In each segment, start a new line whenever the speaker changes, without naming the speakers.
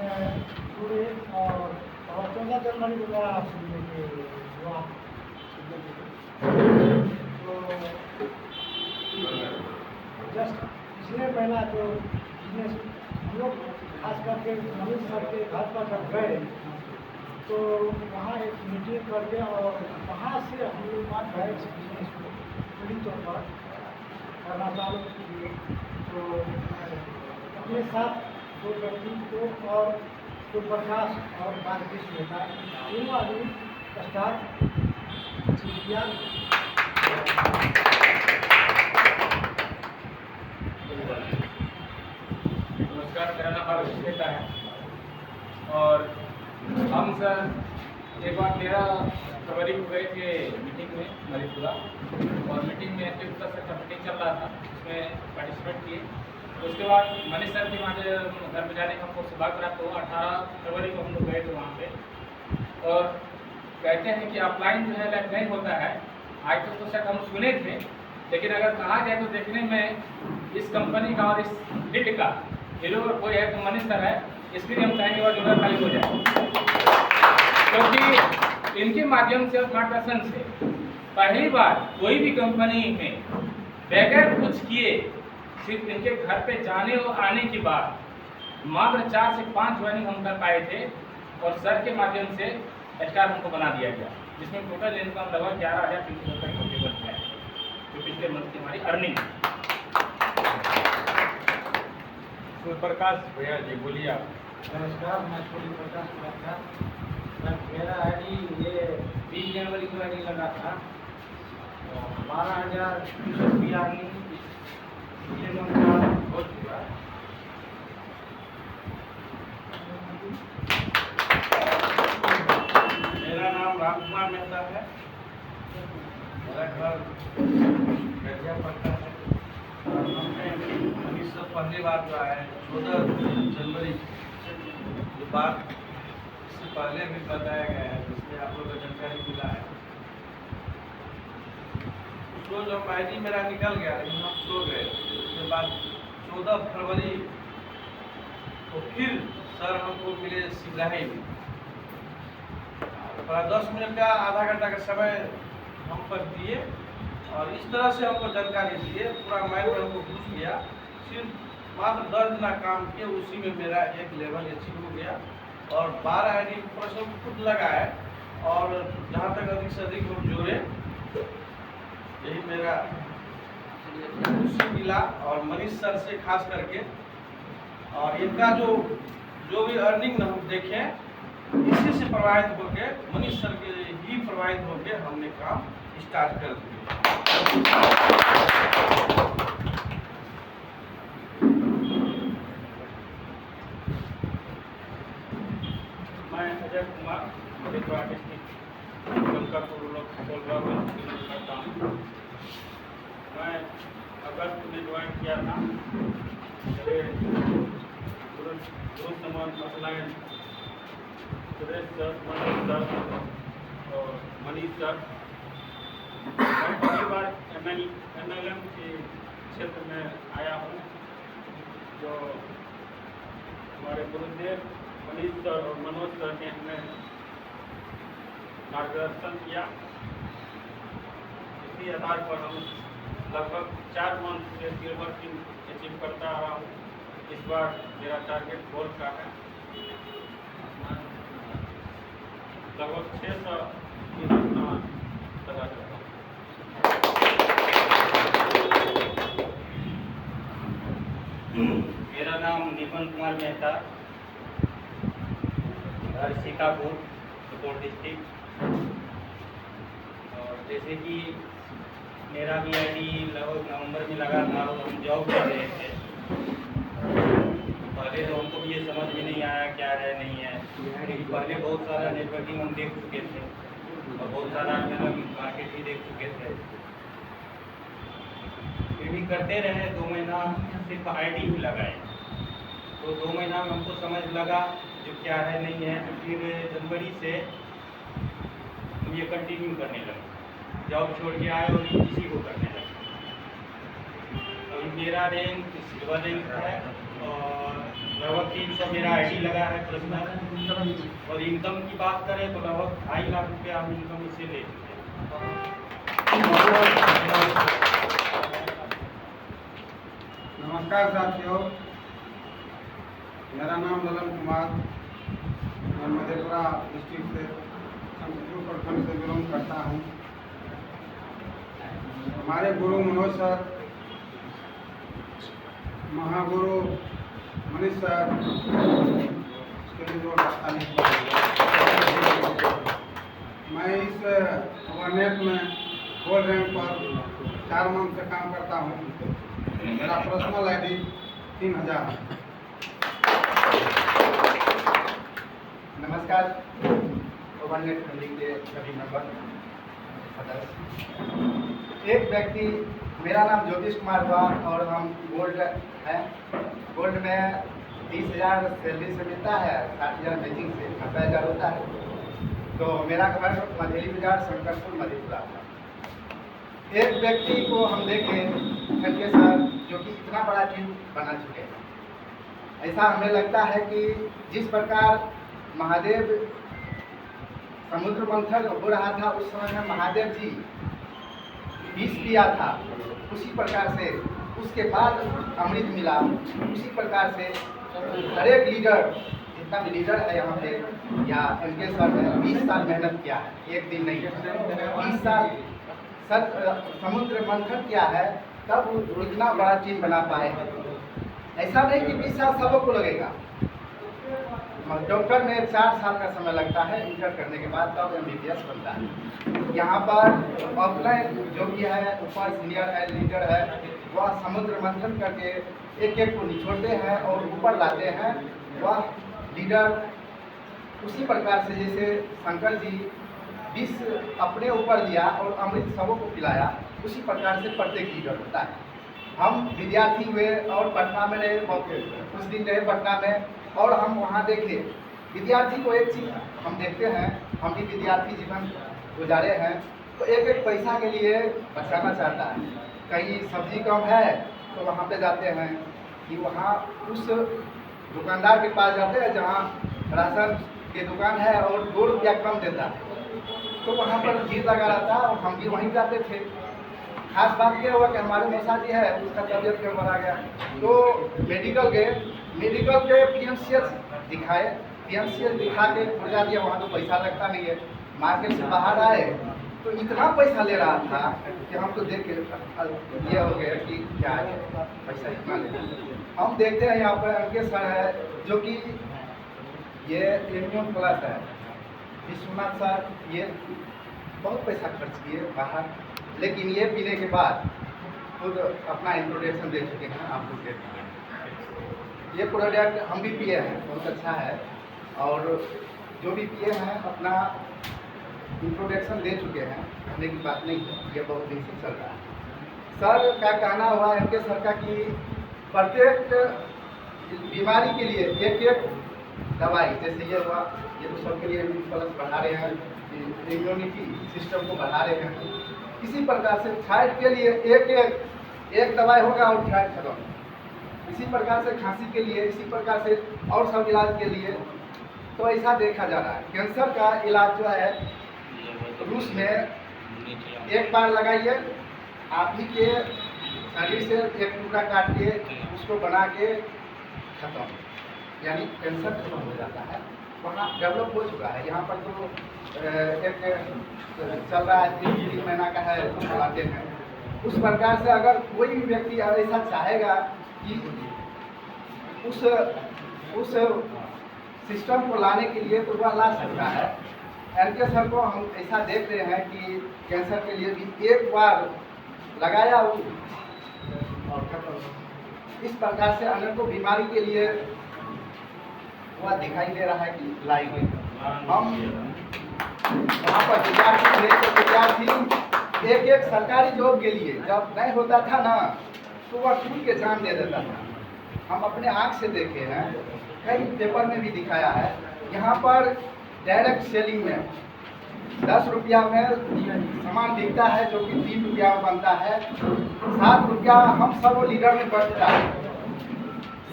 पूरे और 14 जनवरी को गया सुनने के हुआ तो जस्ट पिछले महीना तो बिजनेस हम लोग खास करके मनीष सर के घर पर जब गए तो वहाँ एक मीटिंग करके और वहाँ से हम लोग बात गए बिजनेस को पूरी तौर पर करना चालू किए। तो अपने साथ दो व्यक्ति को और प्रकाश और बालकृष्ण नेता तीनों आदमी स्टार्ट किया।
नमस्कार, मेरा नाम बालकृष्ण नेता है और हम सर एक बार 13 फरवरी को गए थे मीटिंग में मरीपुरा और मीटिंग में उत्तर से मीटिंग चल रहा था, उसमें पार्टिसिपेट किए। उसके बाद मनीष सर की वहाँ घर में जाने का हमको सौभाग्य प्राप्त हुआ। 18 फरवरी को हम लोग गए थे वहाँ पे और कहते हैं कि ऑफलाइन जो है लाइफ नहीं होता है। आज तो शायद हम सुने थे, लेकिन अगर कहा जाए तो देखने में इस कंपनी का और इस लीड का हीरो कोई है तो मनीष सर है। इसके लिए हम चाहेंगे और जुड़ा खाली हो जाए, क्योंकि इनके माध्यम से और मार्गदर्शन से पहली बार कोई भी कंपनी में बगैर कुछ किए सिर्फ इनके घर पे जाने और आने के बाद मात्र 4 से 5 ज्वाइनिंग हम कर पाए थे और सर के माध्यम से स्टार हमको बना दिया गया, जिसमें टोटल इनकम लगभग 11,300 रुपये का टेबल है, जो पिछले मंथ की हमारी अर्निंग।
प्रकाश भैया जी बोलिए आप।
नमस्कार, मैं सूर्य प्रकाश। मेरा आईडी ये 20 जनवरी को आईडी लगा था। 12,000 रुपया
बहुत हुआ। मेरा नाम राम कुमार मेहता है। मेरा घर गढ़िया पड़ता है। हमने मनीष सर पहली बार जो है 14 जनवरी जो बात इससे पहले भी बताया गया है, जिसमें आप लोगों को जानकारी मिला है। तो जब आईडी मेरा निकल गया लेकिन हम सो गए। उसके बाद 14 फरवरी तो फिर सर हमको मिले सिगराही में। थोड़ा 10 मिनट का आधा घंटा का समय हम पर दिए और इस तरह से हमको जानकारी दिए, पूरा माइंड में हमको घुस गया। सिर्फ मात्र 10 दिन काम किए, उसी में मेरा एक लेवल अचीव हो गया और 12 आईडी पर्सन खुद लगा है और जहाँ तक अधिक से अधिक हम जोड़े, यही मेरा खुशी मिला। और मनीष सर से खास करके और इनका जो भी अर्निंग हम देखें इसी से प्रभावित होके, मनीष सर के ही प्रभावित होके हमने काम स्टार्ट कर दिया।
मैं अजय कुमार मधेपुरा डिस्ट्रिक्ट गंगापुर करता हूँ। मैं अगस्त में ज्वाइन किया था। मेरे group number offline Suresh sir, Manoj sir और मनीष सर। मैं पहली बार MLM के क्षेत्र में आया हूँ, जो हमारे गुरुदेव मनीष सर और मनोज सर ने हमें मार्गदर्शन किया। इसी आधार पर हम लगभग 4 मंथ से सिल्वर टीम अचीव करता आ रहा हूँ। इस बार मेरा टारगेट गोल्ड का है। लगभग 600 लगा चुका हूँ।
मेरा नाम निपन कुमार मेहता, घर सीतापुर, सुपौल डिस्ट्रिक्ट। और जैसे कि मेरा भी आईडी लगभग नवंबर में लगा था और हम जॉब कर रहे थे। पहले तो हमको भी ये समझ में नहीं आया क्या है नहीं है, क्योंकि पहले बहुत सारा नेटवर्किंग हम देख चुके थे और बहुत सारा मार्केट भी देख चुके थे। फिर भी करते रहे। 2 महीना सिर्फ आईडी ही लगाए, तो 2 महीना में हमको समझ लगा जो क्या है नहीं है। तो फिर जनवरी से हम ये कंटिन्यू करने लगे, जॉब छोड़ के आए और इसी को करने लगे। अभी मेरा रैंक सिल्वर रैंक है और लगभग 300 मेरा आईडी लगा है पर्सनल। और इनकम की बात करें तो लगभग 2.5 लाख रुपया हम इनकम इससे ले चुके हैं।
नमस्कार साथियों, मेरा नाम ललन कुमार, मैं मधेपुरा डिस्ट्रिक्ट से शमशेरपुर प्रखंड से बिलोंग करता हूँ। हमारे गुरु मनोज सर, महागुरु मनीष सर, उसके लिए जो रास्ता मैं इस अवारनेस में गोल्ड रैंक पर 4 मंथ से काम करता हूँ। मेरा पर्सनल आईडी 3000 है।
नमस्कार ओवरनेट फैमिली के सभी मेंबर सदस्य। एक व्यक्ति, मेरा नाम ज्योतिष कुमार हुआ और हम गोल्ड है। गोल्ड में 30,000 सैलरी से मिलता है, 60,000 मैचिंग से 90,000 होता है। तो मेरा घर मधेली बाजार शंकरपुर मधेपुरा। एक व्यक्ति को हम देखें एनके सर, जो कि इतना बड़ा टीम बना चुके हैं। ऐसा हमें लगता है कि जिस प्रकार महादेव समुद्र मंथन हो रहा था उस समय में महादेव जी विष पिया था, उसी प्रकार से उसके बाद अमृत मिला। उसी प्रकार से हर एक लीडर, जितना भी लीडर है यहाँ पे या एनके सर ने 20 साल मेहनत किया है, एक दिन नहीं, 20 साल सर समुद्र मंथन किया है, तब इतना बड़ा टीम बना पाए हैं। ऐसा नहीं कि 20 साल सबों को लगेगा। डॉक्टर में 4 साल का समय लगता है, इंटर करने के बाद तब MBBS बनता है। यहाँ पर ऑफलाइन जो भी है, ऊपर सीनियर है, लीडर है, वह समुद्र मंथन करके एक एक को निचोड़ते हैं और ऊपर लाते हैं। वह लीडर उसी प्रकार से जैसे शंकर जी विष अपने ऊपर लिया और अमृत सबों को पिलाया, उसी प्रकार से प्रत्येक लीडर होता है। हम विद्यार्थी हुए और पटना में रहे, कुछ दिन रहे पटना में, और हम वहाँ देखे विद्यार्थी को एक चीज़ हम देखते हैं, हम भी विद्यार्थी जीवन गुजारे हैं, तो एक एक पैसा के लिए बचाना चाहता है। कहीं सब्जी कम है तो वहाँ पे जाते हैं कि वहाँ उस दुकानदार के पास जाते हैं जहाँ राशन की दुकान है और 2 रुपया कम देता है, तो वहाँ पर भीड़ लगा रहता है और हम भी वहीं जाते थे। खास बात यह हुआ कि हमारे मौसा जी है, उसका तबीयत गड़बड़ आ गया, तो मेडिकल गए, मेडिकल के PMCH दिखाए, PMCH दिखा के पुर्जा दिया, वहाँ तो पैसा लगता नहीं है। मार्केट से बाहर आए तो इतना पैसा ले रहा था कि हम तो देख के ये हो गया कि क्या है पैसा इतना ले रहा है। हम देखते हैं यहाँ पर एनके सर है, जो कि ये प्रीमियम क्लास है, विश्वनाथ सर, ये बहुत पैसा खर्च किए बाहर, लेकिन ये पीने के बाद खुद अपना इंट्रोडक्शन दे चुके हैं। आप लोग देखते हैं ये प्रोडक्ट हम भी पिए हैं, बहुत अच्छा है, और जो भी पिए हैं अपना इंट्रोडक्शन दे चुके हैं, कहने की बात नहीं है, ये बहुत दिन से चल रहा है। सर का कहना हुआ एनके सर का कि प्रत्येक बीमारी के लिए एक एक दवाई, जैसे ये हुआ, ये तो सबके लिए प्लस बढ़ा रहे हैं, इम्यूनिटी सिस्टम को बढ़ा रहे हैं। इसी प्रकार से थायराइड के लिए एक दवाई होगा और थायराइड खत्म। इसी प्रकार से खांसी के लिए, इसी प्रकार से और सब इलाज के लिए, तो ऐसा देखा जा रहा है। कैंसर का इलाज जो है रूस में, एक बार लगाइए, आप ही के शरीर से एक टुकड़ा काट के उसको बना के खत्म, यानी कैंसर खत्म हो जाता है। वहाँ डेवलप हो चुका है। यहाँ पर तो एक चल रहा है, 3 महीना का है, चलाते हैं। उस प्रकार से अगर कोई भी व्यक्ति ऐसा चाहेगा कि उस सिस्टम को लाने के लिए, तो वह ला सकता है। एनके सर को हम ऐसा देख रहे हैं कि कैंसर के लिए भी एक बार लगाया और खत्म। इस प्रकार से अनेकों बीमारी के लिए वह दिखाई दे रहा है कि लाई हुई। हम वहाँ पर विद्यार्थी थे, तो विद्यार्थी एक सरकारी जॉब के लिए जब नहीं होता था ना, तो वह टूट के जान दे देता था। हम अपने आँख से देखे हैं, कई पेपर में भी दिखाया है। यहाँ पर डायरेक्ट सेलिंग में 10 रुपया में सामान बिकता है, जो कि 3 रुपया में बनता है, 7 रुपया हम सब लीडर में बचता है।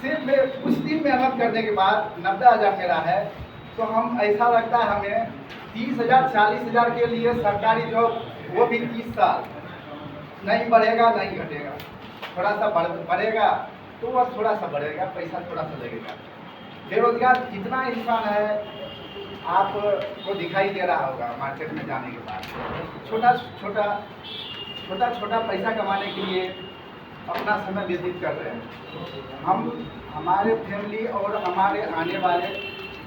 सिर्फ कुछ दिन मेहनत करने के बाद 90,000 मेरा है, तो हम ऐसा लगता है हमें 30,000 40,000 के लिए सरकारी जॉब, वो भी 30 साल नहीं बढ़ेगा नहीं घटेगा, थोड़ा सा बढ़ेगा तो वह थोड़ा सा बढ़ेगा, पैसा थोड़ा सा लगेगा। बेरोजगार कितना इंसान है आपको दिखाई दे रहा होगा मार्केट में जाने के बाद। छोटा छोटा पैसा कमाने के लिए अपना समय व्यतीत कर रहे हैं। हम हमारे फैमिली और हमारे आने वाले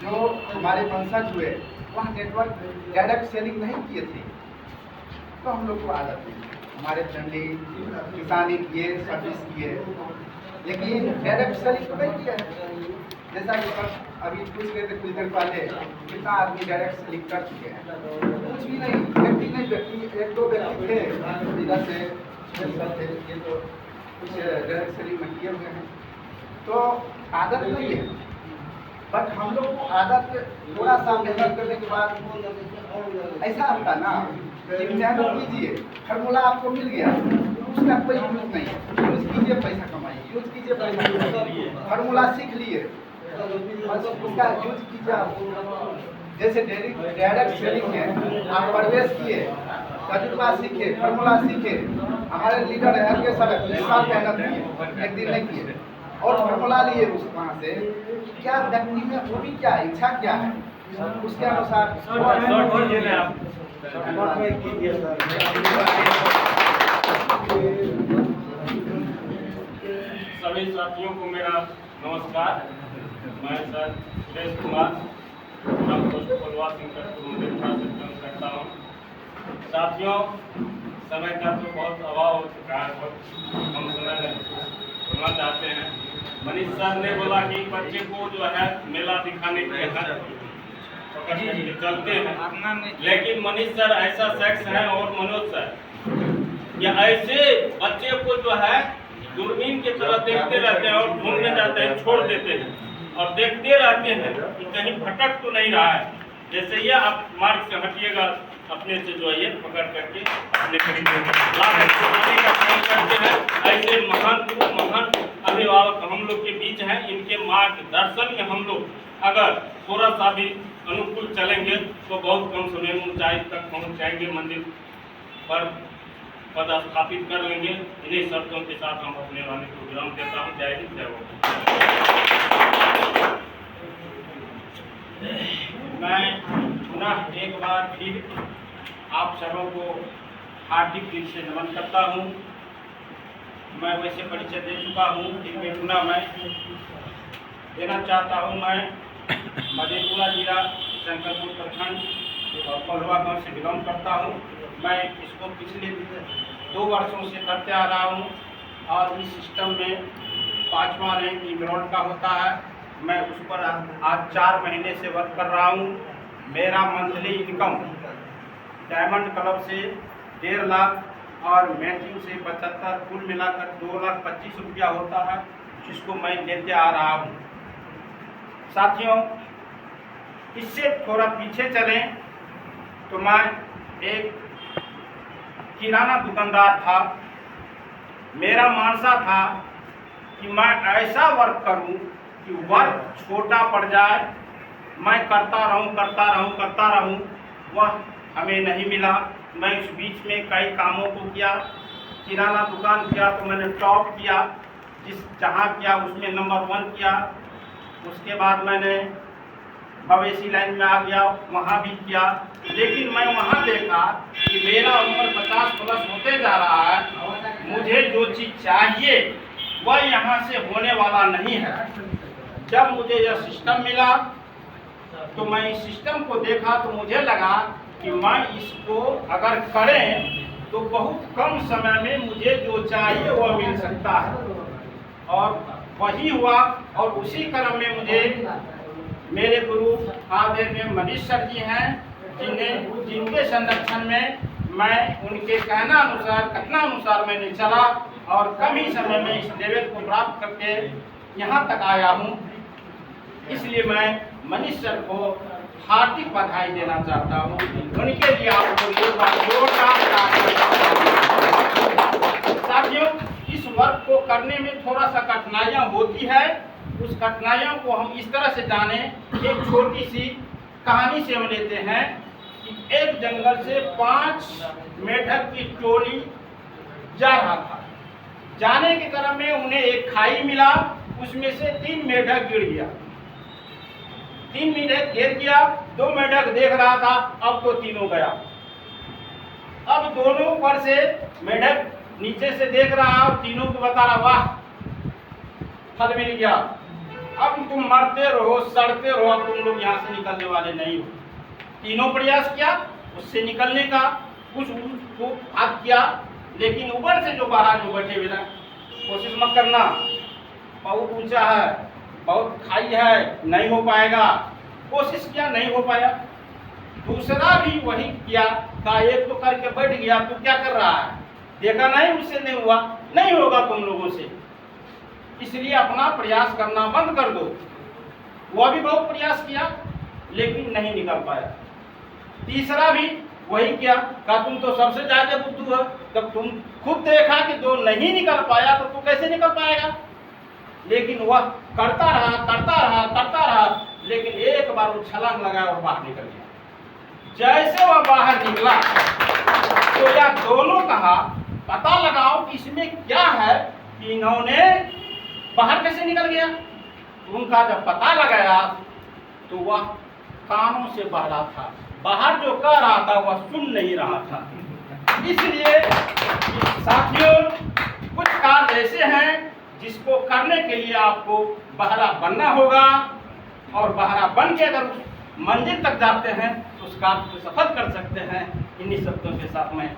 जो हमारे वंशज हुए वह नेटवर्क डायरेक्ट सेलिंग नहीं किए थे, तो हम लोग को आदत है। हमारे फैमिली किसानी किए, सर्विस किए, लेकिन डायरेक्ट सेलिंग तो नहीं किया है। जैसा कि अभी पूछ रहे थे कुछ देर पहले, कितना आदमी डायरेक्ट सेलिंग कर चुके हैं? कुछ भी नहीं, व्यक्ति एक दो व्यक्ति थे इधर से थे, ये तो कुछ डायरेक्ट सेलिंग में किए हुए हैं, तो आदत नहीं है। बट हम लोग को आदत थोड़ा सा मेहनत करने के बाद ऐसा आता ना कि मेहनत कीजिए, फार्मूला आपको मिल गया, उसका कोई यूज नहीं है। यूज कीजिए, पैसा कमाइए, यूज कीजिए, पैसा कमाइए, फार्मूला सीख लिए, बस उसका यूज कीजिए आप। जैसे डायरेक्ट सेलिंग में आप प्रवेश किए, तजुर्बा सीखे, फार्मूला सीखे। हमारे लीडर है के सर 20 साल मेहनत किए, एक दिन नहीं किए, और फार्मूला लिए उस वहाँ से क्या व्यक्ति में वो भी क्या इच्छा क्या है, उसके अनुसार
सभी साथियों को मेरा नमस्कार। मैं सर सुरेश कुमार करता हूँ। साथियों, समय का तो बहुत अभाव हो चुका है, बहुत कम समय में बोलना चाहते हैं। मनीष सर ने बोला कि बच्चे को जो है मेला दिखाने के लिए पकड़ के चलते हैं, लेकिन मनीष सर ऐसा शख्स है और मनोज सर या ऐसे बच्चे को जो है दूरबीन की तरह देखते रहते हैं और ढूंढने जाते हैं, छोड़ देते हैं और देखते रहते हैं कि कहीं भटक तो नहीं रहा है। जैसे ये आप मार्ग से हटिएगा, अपने से जो है ये पकड़ करके अपने करीब का काम करते हैं। ऐसे महान गुरु, महान अभिभावक हम लोग के बीच हैं। इनके मार्गदर्शन में हम लोग अगर थोड़ा सा भी अनुकूल चलेंगे तो बहुत कम समय में ऊंचाई तक पहुंच जाएंगे, मंदिर पर पद स्थापित कर लेंगे। इन्हीं शब्दों के साथ हम अपने वाणी को विराम देता हूँ। जय हिंद, जय भारत। मैं पुनः एक बार फिर आप सबों को हार्दिक दिल से नमन करता हूँ। मैं वैसे परिचय दे चुका हूँ, इनमें पुनः मैं देना चाहता हूँ। मैं मधेपुरा जिला शंकरपुर प्रखंड और पलवा गाँव से बिलोंग करता हूँ। मैं इसको पिछले 2 वर्षों से करते आ रहा हूँ और इस सिस्टम में 5वां रैंक इमरान का होता है। मैं उस पर आज 4 महीने से वर्क कर रहा हूँ। मेरा मंथली इनकम डायमंड क्लब से 1.5 लाख और मैचिंग से 75, कुल मिलाकर 2,25,000 रुपया होता है, जिसको मैं देते आ रहा हूँ। साथियों, इससे थोड़ा पीछे चलें तो मैं एक किराना दुकानदार था। मेरा मानसा था कि मैं ऐसा वर्क करूं कि वर्क छोटा पड़ जाए, मैं करता रहूं। वह हमें नहीं मिला। मैं इस बीच में कई कामों को किया। किराना दुकान किया तो मैंने टॉप किया, जहाँ किया उसमें नंबर 1 किया। उसके बाद मैंने मवेशी लाइन में आ गया, वहाँ भी किया। लेकिन मैं वहाँ देखा कि मेरा उम्र 50+ होते जा रहा है। मुझे जो चीज़ चाहिए वह यहाँ से होने वाला नहीं है। जब मुझे यह सिस्टम मिला तो मैं इस सिस्टम को देखा तो मुझे लगा कि मैं इसको अगर करें तो बहुत कम समय में मुझे जो चाहिए वह मिल सकता है। और वही हुआ और उसी क्रम में मुझे मेरे गुरु आदरणीय मनीष सर जी हैं, जिनके संरक्षण में मैं उनके कहना अनुसार, कथना अनुसार मैंने चला और कम ही समय में इस लेवल को प्राप्त करके यहाँ तक आया हूँ। इसलिए मैं मनीष सर को हार्दिक बधाई देना चाहता हूँ। उनके लिए आपको साथियों, इस वर्क को करने में थोड़ा सा कठिनाइयाँ होती है, उस कठिनाइयों को हम इस तरह से जाने। एक छोटी सी कहानी से हम लेते हैं कि एक जंगल से 5 मेढक की टोली जा रहा था। जाने के क्रम में उन्हें एक खाई मिला, उसमें से 3 मेढक गिर गया। 3 मेढक गिर गया, 2 मेढक देख रहा था, अब तो तीनों गया। अब दोनों ऊपर से मेढक नीचे से देख रहा और तीनों को बता रहा, वाह फल मिल गया, अब तुम मरते रहो, सड़ते रहो, अब तुम लोग यहाँ से निकलने वाले नहीं हो। तीनों प्रयास किया उससे निकलने का, कुछ हाथ किया, लेकिन ऊपर से जो बाहर जो बैठे हुए ना, कोशिश मत करना, बहुत ऊंचा है, बहुत खाई है, नहीं हो पाएगा। कोशिश किया, नहीं हो पाया। दूसरा भी वही किया, कहा एक तो करके बैठ गया, तू क्या कर रहा है, देखा नहीं उससे नहीं हुआ, नहीं होगा तुम लोगों से, इसलिए अपना प्रयास करना बंद कर दो। वह भी बहुत प्रयास किया लेकिन नहीं निकल पाया। तीसरा भी वही किया, कहा तुम तो सबसे ज्यादा बुद्धू है, जब तुम खुद देखा कि 2 नहीं निकल पाया तो तू कैसे निकल पाएगा। लेकिन वह करता रहा, लेकिन एक बार वो छलांग लगाया और बाहर निकल गया। जैसे वह बाहर निकला तो यह दोनों कहा, पता लगाओ कि इसमें क्या है कि इन्होंने बाहर कैसे निकल गया। उनका जब पता लगाया तो वह कानों से बहरा था, बाहर जो कह रहा था वह सुन नहीं रहा था। इसलिए साथियों, कुछ कार्य ऐसे हैं जिसको करने के लिए आपको बहरा बनना होगा, और बहरा बन के अगर उस मंजिल तक जाते हैं तो उस कार्य को सफल कर सकते हैं। इन्हीं शब्दों के साथ मैं